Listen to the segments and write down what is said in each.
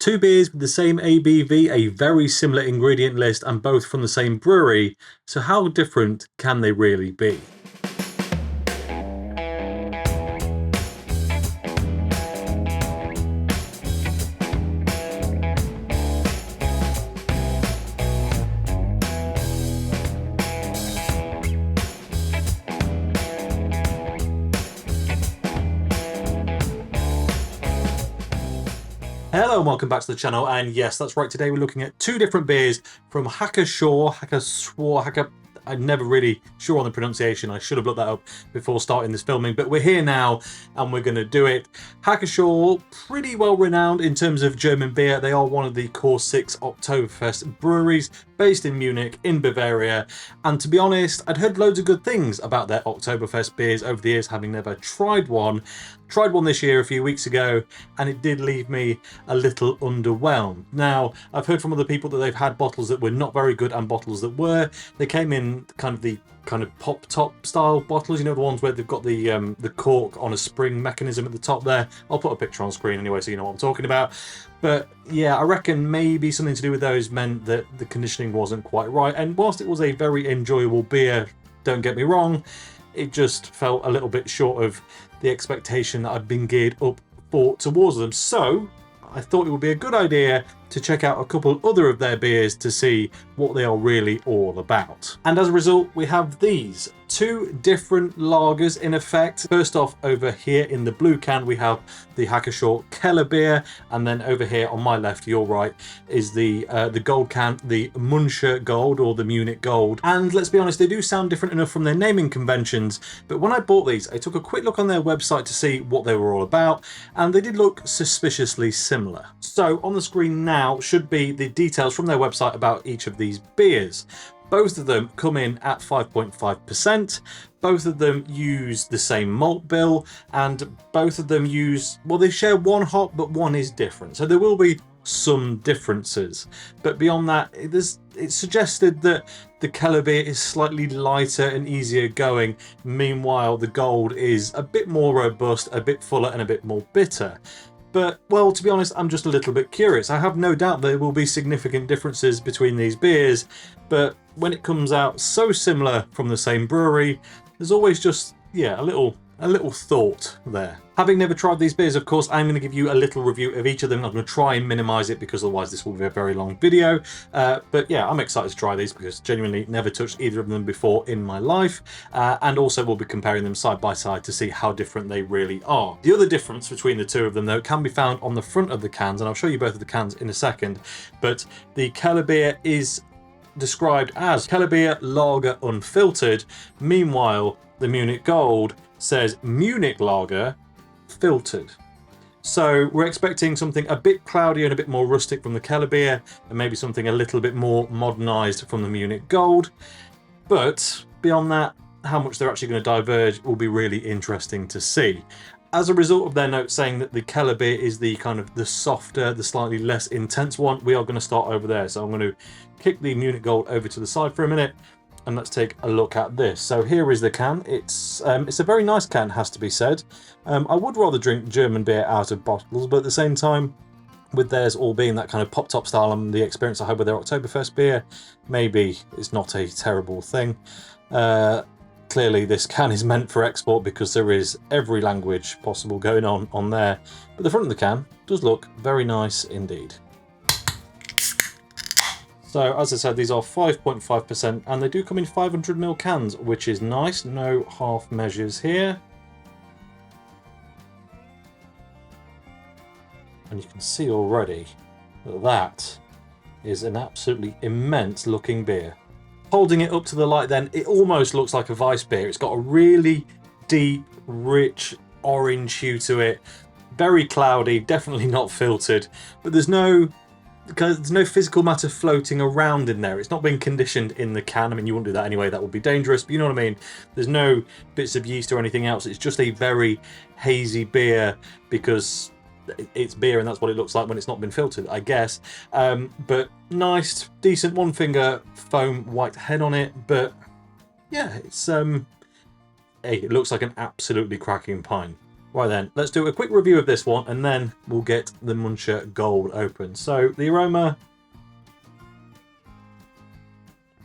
Two beers with the same ABV, a very similar ingredient list, and both from the same brewery. So how different can they really be? Hello and welcome back to the channel, and yes, that's right, today we're looking at two different beers from Pschorr. I'm never really sure on the pronunciation. I should have looked that up before starting this filming, but we're here now and we're going to do it. Pschorr, pretty well renowned in terms of German beer. They are one of the core 6 Oktoberfest breweries based in Munich in Bavaria, and to be honest, I'd heard loads of good things about their Oktoberfest beers over the years, having never tried one. Tried one this year a few weeks ago and it did leave me a little underwhelmed. Now, I've heard from other people that they've had bottles that were not very good and bottles that were. They came in the pop top style bottles, you know, the ones where they've got the cork on a spring mechanism at the top there. I'll put a picture on screen anyway so you know what I'm talking about. But yeah, I reckon maybe something to do with those meant that the conditioning wasn't quite right, and whilst it was a very enjoyable beer, don't get me wrong, it just felt a little bit short of the expectation that I've been geared up for towards them. So I thought it would be a good idea to check out a couple other of their beers to see what they are really all about. And as a result, we have these two different lagers in effect. First off, over here in the blue can, we have the Pschorr Keller Bier, and then over here on my left, your right, is the gold can, the Munchner Gold or the Munich Gold. And let's be honest, they do sound different enough from their naming conventions, but when I bought these, I took a quick look on their website to see what they were all about, and they did look suspiciously similar. So on the screen now should be the details from their website about each of these beers. Both of them come in at 5.5%. Both of them use the same malt bill, and both of them use, well, they share one hop, but one is different. So there will be some differences. But beyond that, it's suggested that the Kellerbier is slightly lighter and easier going. Meanwhile, the Gold is a bit more robust, a bit fuller, and a bit more bitter. But, well, to be honest, I'm just a little bit curious. I have no doubt there will be significant differences between these beers, but when it comes out so similar from the same brewery, there's always just, yeah, a little thought there. Having never tried these beers, of course, I'm going to give you a little review of each of them. I'm going to try and minimize it because otherwise this will be a very long video. But yeah, I'm excited to try these because genuinely never touched either of them before in my life. And also we'll be comparing them side by side to see how different they really are. The other difference between the two of them, though, can be found on the front of the cans, and I'll show you both of the cans in a second. But the Kellerbier is described as Kellerbier Lager Unfiltered. Meanwhile, the Munich Gold says Munich Lager Filtered. So we're expecting something a bit cloudier and a bit more rustic from the Kellerbier, and maybe something a little bit more modernized from the Munich Gold. But beyond that, how much they're actually going to diverge will be really interesting to see. As a result of their note saying that the Kellerbier is the the softer, the slightly less intense one, we are going to start over there. So I'm going to kick the Munich Gold over to the side for a minute, and let's take a look at this. So here is the can. It's a very nice can, has to be said. I would rather drink German beer out of bottles, but at the same time, with theirs all being that kind of pop top style and the experience I had with their Oktoberfest beer, maybe it's not a terrible thing. Clearly this can is meant for export because there is every language possible going on there. But the front of the can does look very nice indeed. So as I said, these are 5.5% and they do come in 500ml cans, which is nice. No half measures here. And you can see already that that is an absolutely immense looking beer. Holding it up to the light then, it almost looks like a Weiss beer. It's got a really deep, rich orange hue to it. Very cloudy, definitely not filtered, but there's no physical matter floating around in there. It's not been conditioned in the can. I mean, you wouldn't do that anyway, that would be dangerous, but you know what I mean? There's no bits of yeast or anything else. It's just a very hazy beer because it's beer and that's what it looks like when it's not been filtered, I guess. But nice, decent one finger foam white head on it. But yeah, it's hey, it looks like an absolutely cracking pint. Right then, let's do a quick review of this one and then we'll get the Munchner Gold open. So the aroma,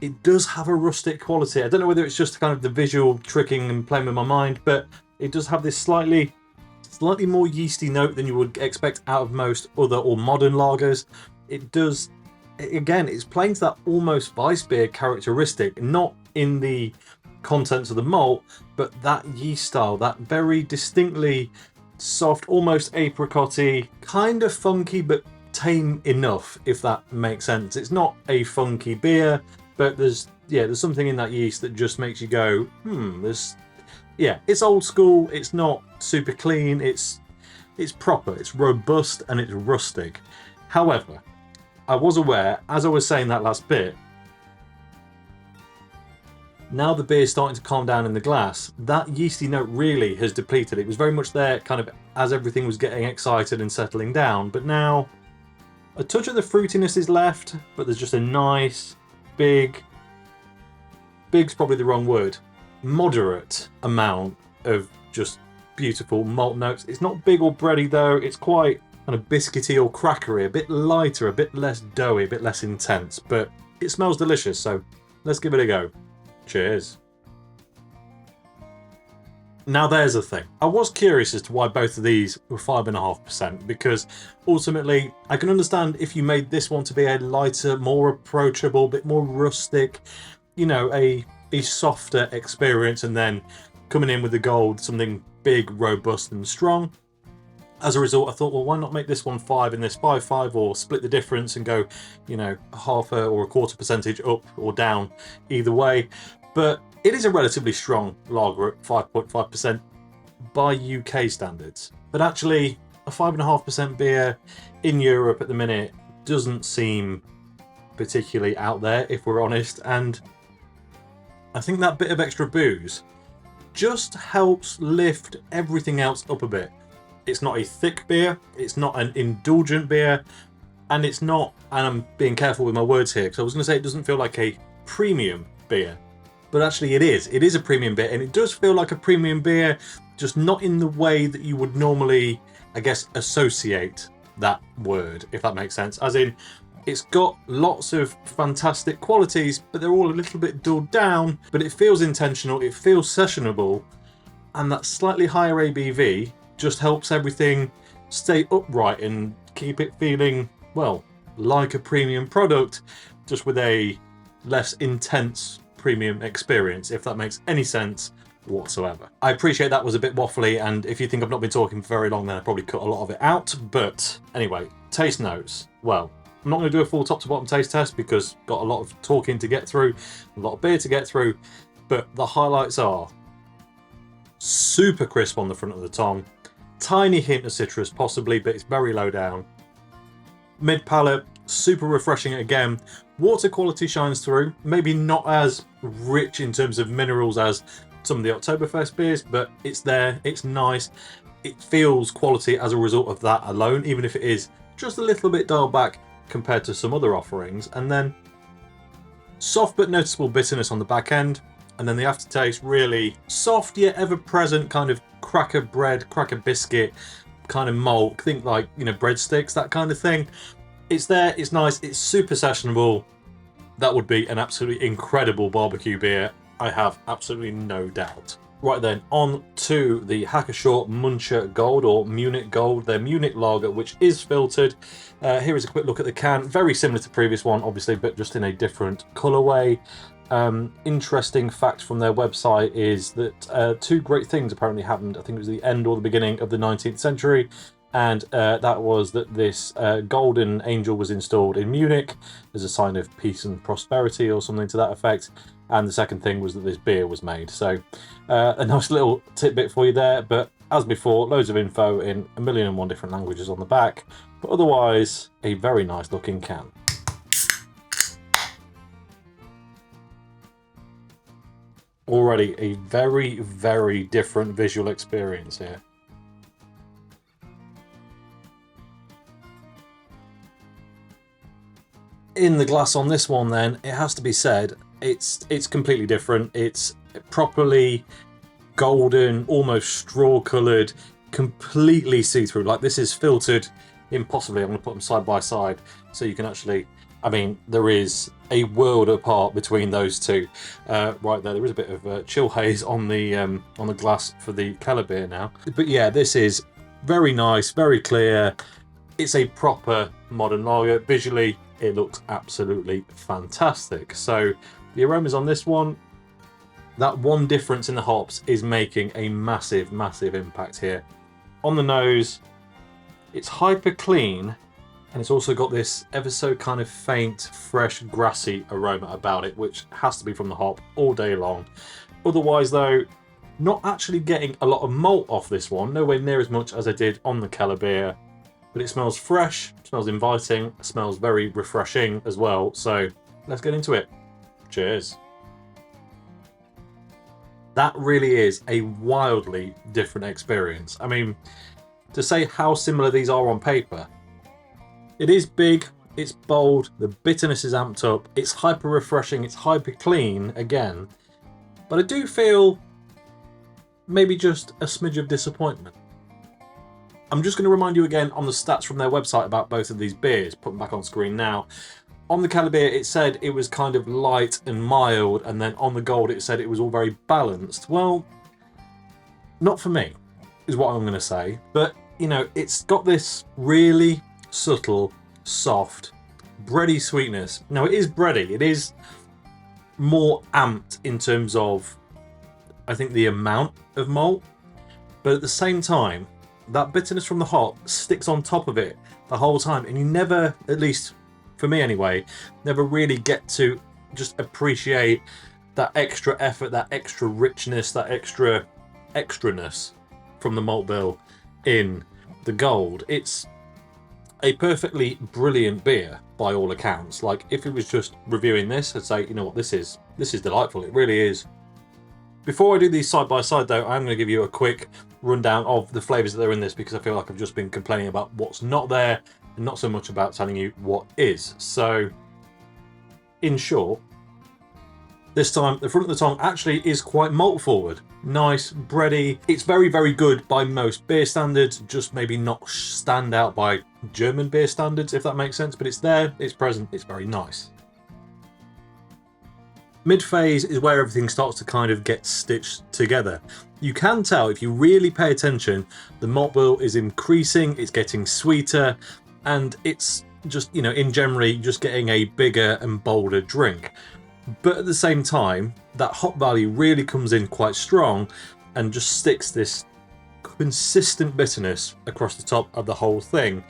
it does have a rustic quality. I don't know whether it's just kind of the visual tricking and playing with my mind, but it does have this slightly more yeasty note than you would expect out of most other or modern lagers. It does, again, it's playing to that almost Weiss beer characteristic, not in the contents of the malt, but that yeast style, that very distinctly soft, almost apricot-y, kind of funky but tame enough, if that makes sense. It's not a funky beer, but there's something in that yeast that just makes you go, it's old school, it's not super clean, it's proper, it's robust, and it's rustic. However, I was aware, as I was saying that last bit, now the beer's starting to calm down in the glass, that yeasty note really has depleted. It was very much there kind of as everything was getting excited and settling down, but now a touch of the fruitiness is left, but there's just a nice, big's probably the wrong word, moderate amount of just beautiful malt notes. It's not big or bready though, it's quite kind of biscuity or crackery, a bit lighter, a bit less doughy, a bit less intense, but it smells delicious, so let's give it a go. Cheers. Now there's the thing. I was curious as to why both of these were 5.5%, because ultimately I can understand if you made this one to be a lighter, more approachable, bit more rustic, you know, a softer experience, and then coming in with the gold, something big, robust and strong. As a result, I thought, well, why not make this one 5 and this 5, or split the difference and go, you know, half or a quarter percentage up or down either way. But it is a relatively strong lager at 5.5% by UK standards. But actually, a 5.5% beer in Europe at the minute doesn't seem particularly out there, if we're honest. And I think that bit of extra booze just helps lift everything else up a bit. It's not a thick beer, it's not an indulgent beer, and it's not, and I'm being careful with my words here, because I was going to say it doesn't feel like a premium beer, but actually it is a premium beer, and it does feel like a premium beer, just not in the way that you would normally, I guess, associate that word, if that makes sense. As in, it's got lots of fantastic qualities, but they're all a little bit dulled down, but it feels intentional, it feels sessionable, and that slightly higher ABV just helps everything stay upright and keep it feeling, well, like a premium product, just with a less intense premium experience, if that makes any sense whatsoever. I appreciate that was a bit waffly, and if you think I've not been talking for very long, then I probably cut a lot of it out. But anyway, taste notes. Well, I'm not going to do a full top to bottom taste test because got a lot of talking to get through, a lot of beer to get through, but the highlights are super crisp on the front of the tongue, tiny hint of citrus possibly, but it's very low down. Mid palate, super refreshing again. Water quality shines through, maybe not as rich in terms of minerals as some of the Oktoberfest beers, but it's there, it's nice. It feels quality as a result of that alone, even if it is just a little bit dialed back compared to some other offerings. And then soft but noticeable bitterness on the back end. And then the aftertaste, really soft yet ever present kind of cracker bread, cracker biscuit kind of malt. Think like, you know, breadsticks, that kind of thing. It's there, it's nice, it's super sessionable. That would be an absolutely incredible barbecue beer, I have absolutely no doubt. Right then, on to the Pschorr Munchner Gold, or Munich Gold, their Munich lager, which is filtered. Here is a quick look at the can. Very similar to the previous one, obviously, but just in a different colourway. Interesting fact from their website is that two great things apparently happened. I think it was the end or the beginning of the 19th century. And that was that this golden angel was installed in Munich as a sign of peace and prosperity or something to that effect. And the second thing was that this beer was made. So a nice little tidbit for you there. But as before, loads of info in 1,001 different languages on the back. But otherwise, a very nice looking can. Already a very, very different visual experience here. In the glass on this one then, it has to be said, it's completely different. It's properly golden, almost straw coloured. completely see-through. Like, this is filtered impossibly. I'm going to put them side by side so you can actually, I mean, there is a world apart between those two. Right there is a bit of chill haze on the glass for the Kellerbier now. But yeah, this is very nice, very clear. It's a proper modern lager. Visually, it looks absolutely fantastic. So the aromas on this one, that one difference in the hops is making a massive, massive impact here. On the nose, it's hyper clean, and it's also got this ever so kind of faint, fresh, grassy aroma about it, which has to be from the hop all day long. Otherwise though, not actually getting a lot of malt off this one, nowhere near as much as I did on the Kellerbier, but it smells fresh, smells inviting, smells very refreshing as well. So let's get into it. Cheers. That really is a wildly different experience. I mean, to say how similar these are on paper, it is big, it's bold, the bitterness is amped up, it's hyper refreshing, it's hyper clean again, but I do feel maybe just a smidge of disappointment. I'm just going to remind you again on the stats from their website about both of these beers, put them back on screen now. On the Kellerbier it said it was kind of light and mild, and then on the Gold it said it was all very balanced. Well, not for me, is what I'm going to say, but you know, it's got this really subtle, soft, bready sweetness. Now it is bready, it is more amped in terms of, I think, the amount of malt, but at the same time, that bitterness from the hop sticks on top of it the whole time, and you never, at least for me anyway, never really get to just appreciate that extra effort, that extra richness, that extra extraness from the malt bill in the Gold. It's a perfectly brilliant beer by all accounts. Like, if it was just reviewing this, I'd say, you know what, this is delightful. It really is. Before I do these side by side though, I'm going to give you a quick rundown of the flavours that are in this, because I feel like I've just been complaining about what's not there and not so much about telling you what is. So, in short, this time the front of the tongue actually is quite malt forward. Nice, bready. It's very, very good by most beer standards, just maybe not stand out by German beer standards, if that makes sense, but it's there, it's present, it's very nice. Mid-phase is where everything starts to kind of get stitched together. You can tell, if you really pay attention, the malt bill is increasing, it's getting sweeter, and it's just, you know, in generally just getting a bigger and bolder drink. But at the same time, that hop value really comes in quite strong and just sticks this consistent bitterness across the top of the whole thing,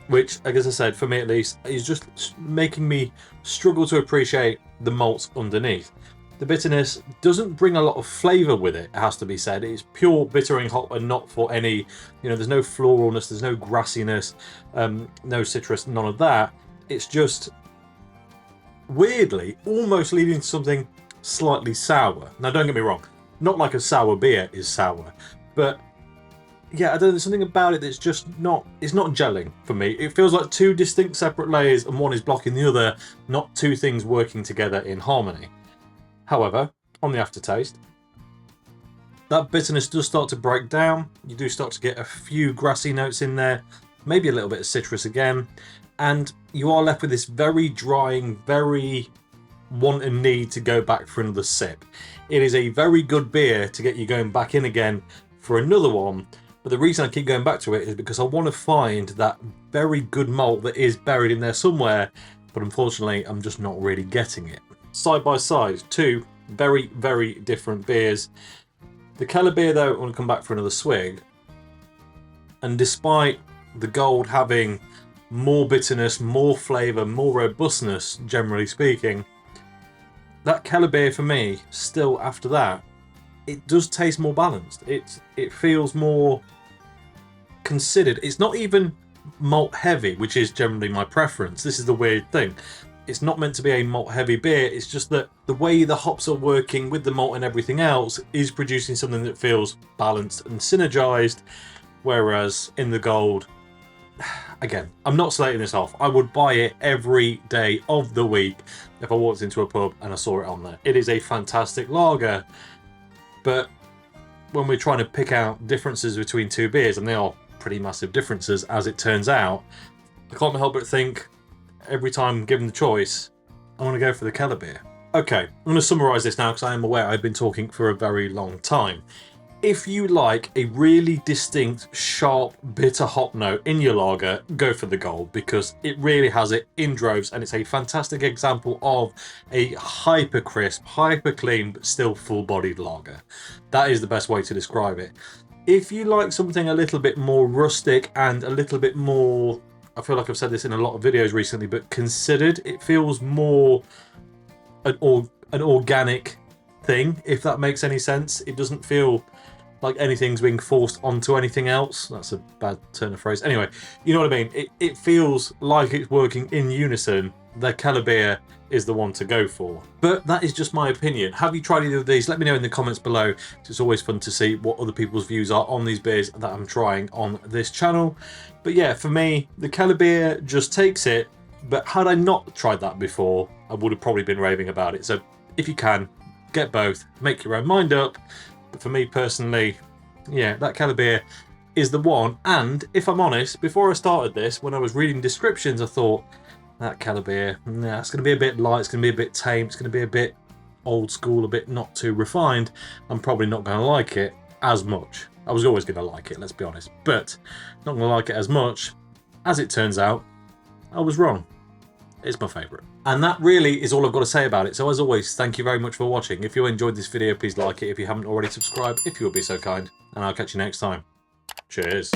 which, as I said, for me at least, is just making me struggle to appreciate the malts underneath. The bitterness doesn't bring a lot of flavour with it, it has to be said. It's pure bittering hop and not for any, you know, there's no floralness, there's no grassiness, no citrus, none of that. It's just weirdly almost leading to something slightly sour. Now don't get me wrong, not like a sour beer is sour, but yeah, I don't know, there's something about it that's just not, it's not gelling for me. It feels like two distinct separate layers and one is blocking the other, not two things working together in harmony. However, on the aftertaste, that bitterness does start to break down. You do start to get a few grassy notes in there, maybe a little bit of citrus again, and you are left with this very drying, very want and need to go back for another sip. It is a very good beer to get you going back in again for another one, but the reason I keep going back to it is because I want to find that very good malt that is buried in there somewhere, but unfortunately I'm just not really getting it. Side by side, two very, very different beers. The Kellerbier though, I want to come back for another swig, and despite the Gold having more bitterness, more flavour, more robustness, generally speaking, that Kellerbier for me, still after that, it does taste more balanced. It feels more considered. It's not even malt heavy, which is generally my preference. This is the weird thing. It's not meant to be a malt heavy beer, it's just that the way the hops are working with the malt and everything else is producing something that feels balanced and synergized, whereas in the Gold, again, I'm not slating this off. I would buy it every day of the week if I walked into a pub and I saw it on there. It is a fantastic lager, but when we're trying to pick out differences between two beers, and they are pretty massive differences as it turns out, I can't help but think every time given the choice, I want to go for the Kellerbier. Okay, I'm going to summarise this now because I am aware I've been talking for a very long time. If you like a really distinct, sharp, bitter hop note in your lager, go for the Gold, because it really has it in droves, and it's a fantastic example of a hyper crisp, hyper clean, but still full-bodied lager. That is the best way to describe it. If you like something a little bit more rustic and a little bit more, I feel like I've said this in a lot of videos recently, but considered, it feels more an organic thing, if that makes any sense. It doesn't feel like anything's being forced onto anything else. That's a bad turn of phrase. Anyway, you know what I mean? It feels like it's working in unison. The Kellerbier is the one to go for. But that is just my opinion. Have you tried either of these? Let me know in the comments below. It's always fun to see what other people's views are on these beers that I'm trying on this channel. But yeah, for me, the Kellerbier just takes it. But had I not tried that before, I would have probably been raving about it. So if you can, get both, make your own mind up. But for me personally, yeah, that Kellerbier is the one. And if I'm honest, before I started this, when I was reading descriptions, I thought, that Kellerbier, nah, it's going to be a bit light, it's going to be a bit tame, it's going to be a bit old school, a bit not too refined. I'm probably not going to like it as much. I was always going to like it, let's be honest. But not going to like it as much. As it turns out, I was wrong. It's my favourite. And that really is all I've got to say about it. So as always, thank you very much for watching. If you enjoyed this video, please like it. If you haven't already, subscribe if you would be so kind. And I'll catch you next time. Cheers.